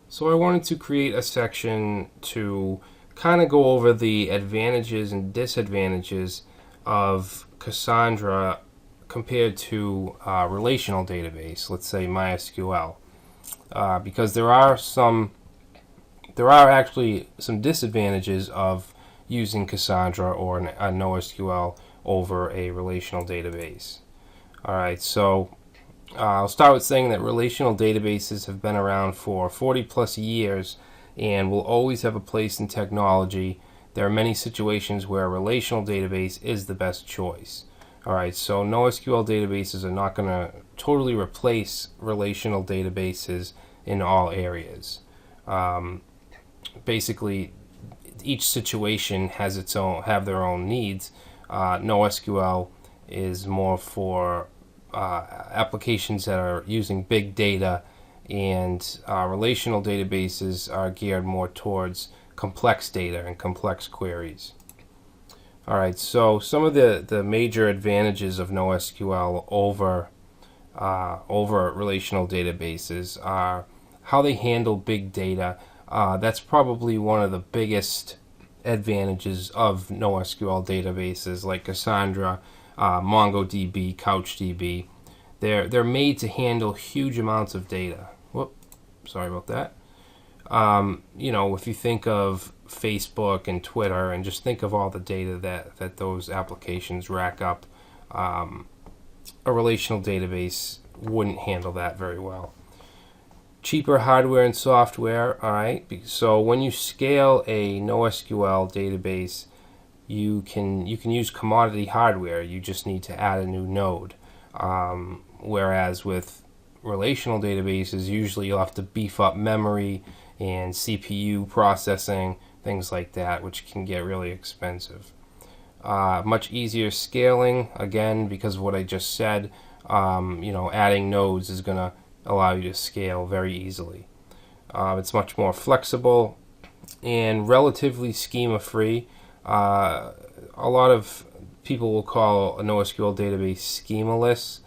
So I wanted to create a section to kind of go over the advantages and disadvantages of Cassandra compared to a relational database, let's say MySQL, because there are actually some disadvantages of using Cassandra or a NoSQL over a relational database. All right, so I'll start with saying that relational databases have been around for 40 plus years and will always have a place in technology. There are many situations where a relational database is the best choice. Alright, so NoSQL databases are not going to totally replace relational databases in all areas. Basically, each situation has have their own needs. NoSQL is more for applications that are using big data, and relational databases are geared more towards complex data and complex queries. All right, so some of the major advantages of NoSQL over relational databases are how they handle big data. That's probably one of the biggest advantages of NoSQL databases like Cassandra, MongoDB, CouchDB. They're made to handle huge amounts of data. Sorry about that. If you think of Facebook and Twitter, and just think of all the data that those applications rack up, a relational database wouldn't handle that very well. Cheaper hardware and software. All right. So when you scale a NoSQL database, you can use commodity hardware. You just need to add a new node. Whereas with relational databases, usually you'll have to beef up memory and CPU processing, things like that, which can get really expensive. Much easier scaling, again, because of what I just said. Adding nodes is going to allow you to scale very easily. It's much more flexible and relatively schema-free. A lot of people will call a NoSQL database schemaless,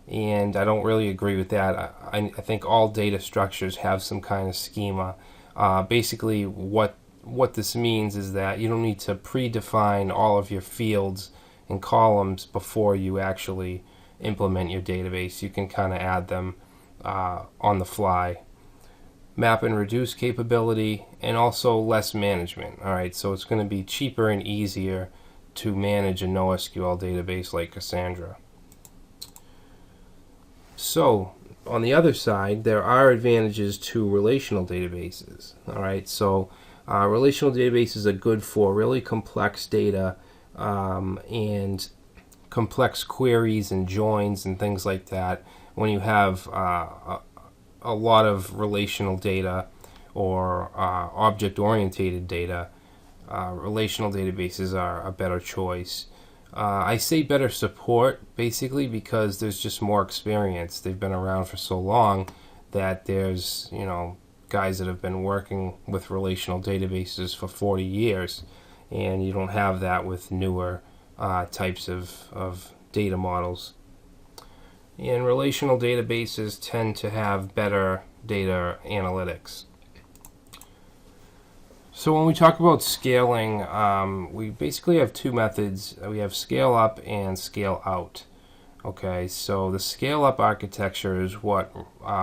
and I don't really agree with that. I think all data structures have some kind of schema. Basically, what this means is that you don't need to predefine all of your fields and columns before you actually implement your database. You can kind of add them on the fly. Map and reduce capability, and also less management. All right, so it's going to be cheaper and easier to manage a NoSQL database like Cassandra. So on the other side, there are advantages to relational databases. All right, so relational databases are good for really complex data and complex queries and joins and things like that. When you have a lot of relational data or object-oriented data, relational databases are a better choice. I say better support basically because there's just more experience. They've been around for so long that there's guys that have been working with relational databases for 40 years, and you don't have that with newer types of data models. And relational databases tend to have better data analytics. So when we talk about scaling, we basically have two methods. We have scale up and scale out. Okay, so the scale up architecture is what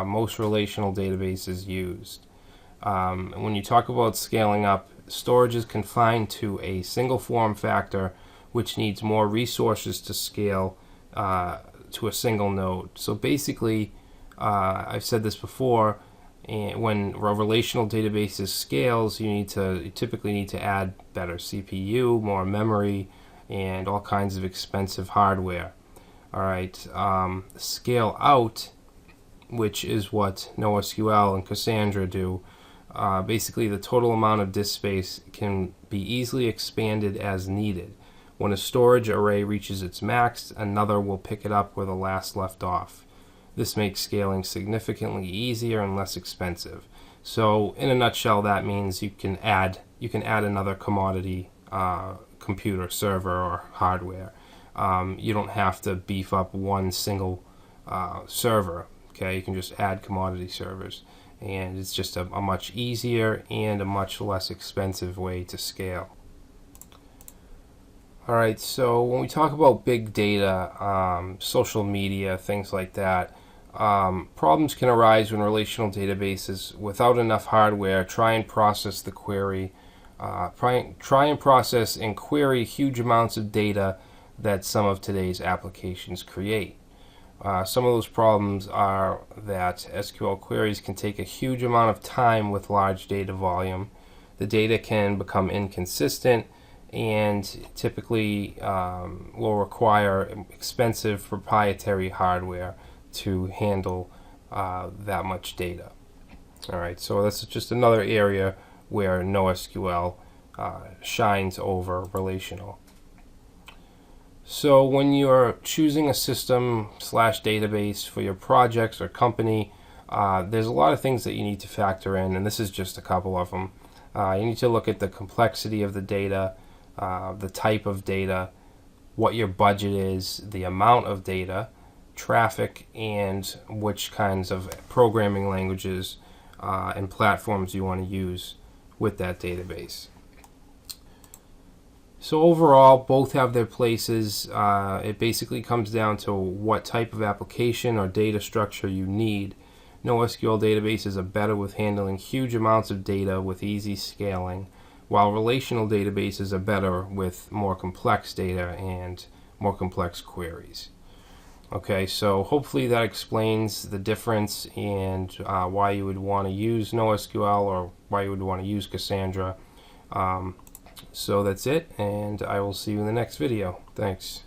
most relational databases use. When you talk about scaling up, storage is confined to a single form factor, which needs more resources to scale to a single node. So basically, I've said this before, and when a relational database scales, you typically need to add better CPU, more memory, and all kinds of expensive hardware. All right, scale out, which is what NoSQL and Cassandra do. Basically, the total amount of disk space can be easily expanded as needed. When a storage array reaches its max, another will pick it up where the last left off. This makes scaling significantly easier and less expensive. So, in a nutshell, that means you can add another commodity computer, server, or hardware. You don't have to beef up one single server. Okay, you can just add commodity servers, and it's just a much easier and a much less expensive way to scale. Alright, so when we talk about big data, social media, things like that, problems can arise when relational databases, without enough hardware, try and process the query, try and process and query huge amounts of data that some of today's applications create. Some of those problems are that SQL queries can take a huge amount of time with large data volume. The data can become inconsistent and typically will require expensive proprietary hardware to handle that much data. Alright, so that's just another area where NoSQL shines over relational. So when you're choosing a system / database for your projects or company, there's a lot of things that you need to factor in, and this is just a couple of them. You need to look at the complexity of the data, the type of data, what your budget is, the amount of data, traffic, and which kinds of programming languages and platforms you want to use with that database. So overall, both have their places. It basically comes down to what type of application or data structure you need. NoSQL databases are better with handling huge amounts of data with easy scaling, while relational databases are better with more complex data and more complex queries. Okay, so hopefully that explains the difference and why you would want to use NoSQL or why you would want to use Cassandra. So that's it, and I will see you in the next video. Thanks.